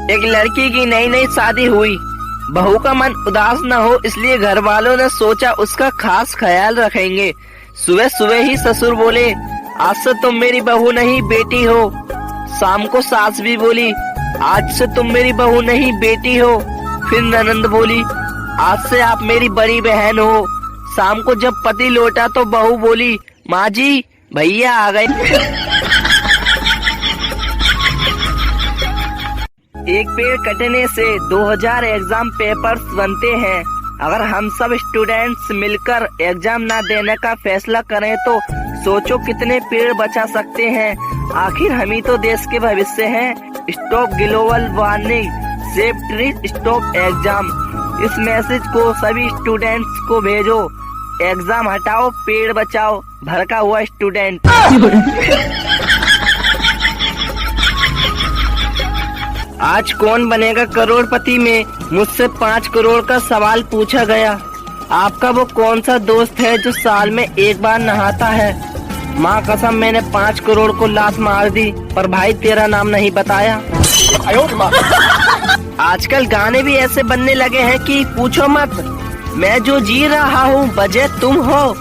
एक लड़की की नई नई शादी हुई। बहू का मन उदास न हो इसलिए घर वालों ने सोचा उसका खास ख्याल रखेंगे। सुबह सुबह ही ससुर बोले, आज से तुम मेरी बहू नहीं बेटी हो। शाम को सास भी बोली, आज से तुम मेरी बहू नहीं बेटी हो। फिर ननंद बोली, आज से आप मेरी बड़ी बहन हो। शाम को जब पति लौटा तो बहू बोली, माँ जी भैया आ गए। एक पेड़ कटने से 2000 एग्जाम पेपर्स बनते हैं। अगर हम सब स्टूडेंट्स मिलकर एग्जाम ना देने का फैसला करें तो सोचो कितने पेड़ बचा सकते हैं। आखिर हम ही तो देश के भविष्य हैं। Stop global warming, save trees, stop exam. इस मैसेज को सभी स्टूडेंट्स को भेजो। एग्जाम हटाओ, पेड़ बचाओ, भड़का हुआ स्टूडेंट। आज कौन बनेगा करोड़पति में मुझसे 5 करोड़ का सवाल पूछा गया। आपका वो कौन सा दोस्त है जो साल में एक बार नहाता है? माँ कसम मैंने 5 करोड़ को लात मार दी, पर भाई तेरा नाम नहीं बताया। आजकल गाने भी ऐसे बनने लगे हैं कि पूछो मत, मैं जो जी रहा हूँ वजह तुम हो।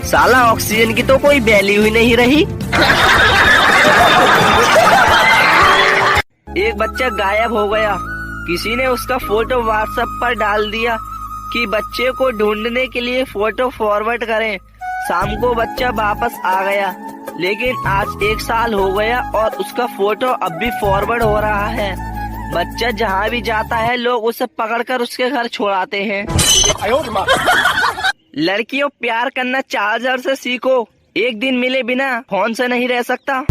साला ऑक्सीजन की तो कोई वैल्यू ही नहीं रही। एक बच्चा गायब हो गया। किसी ने उसका फोटो व्हाट्सएप पर डाल दिया कि बच्चे को ढूंढने के लिए फोटो फॉरवर्ड करें। शाम को बच्चा वापस आ गया, लेकिन आज 1 साल हो गया और उसका फोटो अब भी फॉरवर्ड हो रहा है। बच्चा जहाँ भी जाता है लोग उसे पकड़कर उसके घर छोड़ाते हैं। लड़कियों प्यार करना चार्जर से सीखो। एक दिन मिले बिना फोन से नहीं रह सकता।